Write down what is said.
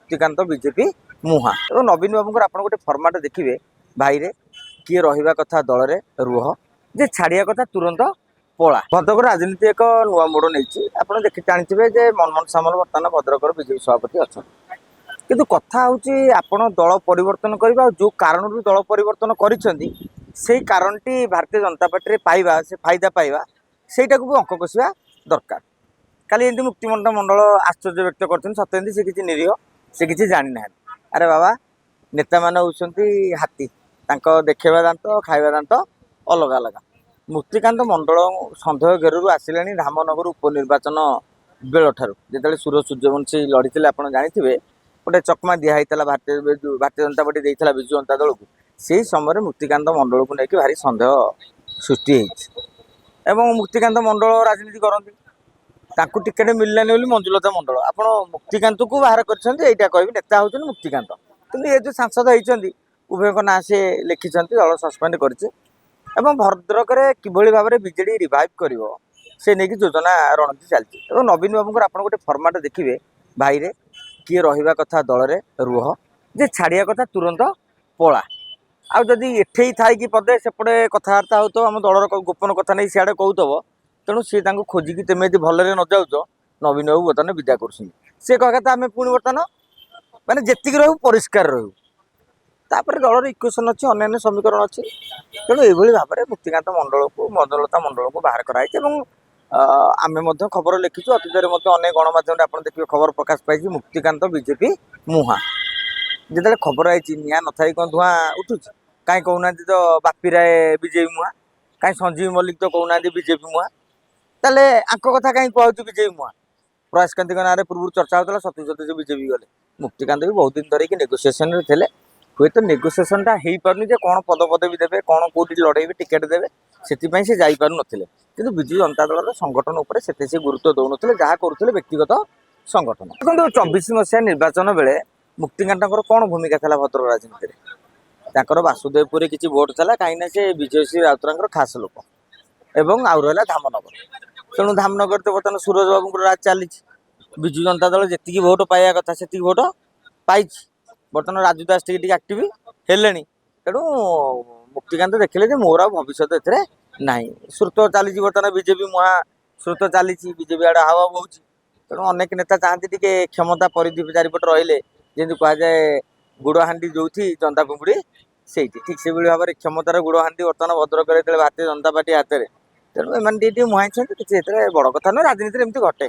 Muktikanta BJP मुहा और नवीन बाबू आप गोटे फर्माट देखिए भाई रे किए रहा कथा दल में रुह जे छाड़िया कथा तुरंत पला भद्रक राजनीति एक नुआ मोड़ नहीं आप जानते जे मनमोहन सामल बर्तमान भद्रक बीजेपी सभापति अच्छा किंतु कथा हूँ आपण दल परिवर्तन करवा जो कारण दल परिवर्तन करी कारणटी भारतीय जनता पार्टी पाइबा से फायदा पाइबा सेटा भी अंक कषा दरकार काली एमती मुक्तिमंडल मंडल आश्चर्य व्यक्त कर सत्य से किसी निरीह से किसी जानी ना अरे बाबा नेता मान होती हाथी देखा दांत खाଇବା दांत अलग अलग मुक्तिकांत मंडल सन्देह घेरु आसिले रामनगर उपनिर्वाचन बेल ठार जो सूर्य सूर्यवंशी लड़ी आप जानी गोटे चकमा दिखाई भारतीय जनता पार्टी देता विजु जनता दल को से समय मुक्तिकांत मंडल को लेकिन भारी सन्देह सृष्टि एवं मुक्तिकांत मंडल राजनीति करती टिकेट मिललानी बोली मंजुलता मंडल आप मुक्तिकांत को बाहर करटा कह नेता हूँ मुक्तिकांत कि ये जो सांसद होती उभय ना से लिखिं दल सस्पेंड कर भद्रक किभली भाव में बीजेडी रिवाइव कर से नहीं योजना रणनीति चलती नवीन बाबू आप गोटे फर्माट देखिए भाई रे किए रहा कथा दल में रुह जे छाड़िया कथा तुरंत पला आदि एठे थी पदे सेपटे कथबार्ता हो तो आम दलर गोपन कथा नहीं सियाड़े कहूब तेणु सी खोजिकी तुम यदि भलरे न जाऊच नवीन बाबू बर्तमान विदा कर कह कथा आम पुणी बर्तमान माने जेतिक रहू परिष्कार रहू तापर दलर इक्वेशन अच्छी अन्य समीकरण अच्छी तेणु ये भाव में मुक्तिकांत मंडल को मंजुलता मंडल को बाहर कराई आम खबर लिखीचु अतीत अनेक गणमाध्यम आप देखिए खबर प्रकाश पाई मुक्तिकांत बीजेपी मुहा जो खबर आई निआ न था कौन धुआं उठू कहीं कहना तो बापी राय बीजेपी मुहा कहीं संजीव मल्लिक तो कहना बीजेपी मुहा ताले आंक कथा कहीं कहूँ बीजेपी मुहा प्रयास कांति ना पूर्व चर्चा होता सती सती बीजेपी गले मुक्तिकांत भी बहुत दिन धरिकी नेगोसीएसन थे हुए तो नेगोसीएसनटा हो पार्नि कौन पद पदवी देवे कौन कौटी लड़े टिकेट देवे से जापार ना कि विजु जनता दल संगठन उपर से गुरुत्व दौन जहाँ करुले व्यक्तिगत संगठन देखो 24 मसीहा निर्वाचन बेले मुक्तिकांत कौन भूमिका था भद्रक राजनीति में वासुदेवपुर किसी भोट था कहीं से विजयश्री राउतर खास लोक एवं आउ रहा धामनगर तेणु धामनगर तो बर्तमान सूरज बाबू राज चली विजु जनता दल जी भोट पाइबा कथा से भोट पाई बर्तमान राजू दास टी आक्टिव हेले तेणु मुक्तिकांत देखिले मोर आ भविष्य ए ना श्रुत चली बर्तमान बीजेपी मुहा श्रुत चली बीजेपी आड़े हावा बहुत तेणु अनेक नेता चाहती टे क्षमता परिधि चारिपट रहिले जमी कहुए गुड़हांडी जो जनता कुंगुड़ी से ठीक से भाव में क्षमतार गुड़हांडी बर्तमान भद्रक भारतीय जनता पार्टी हाथ में तेणु एम मुहाई किसी बड़ कथा नुह राजनीति एमती घटे।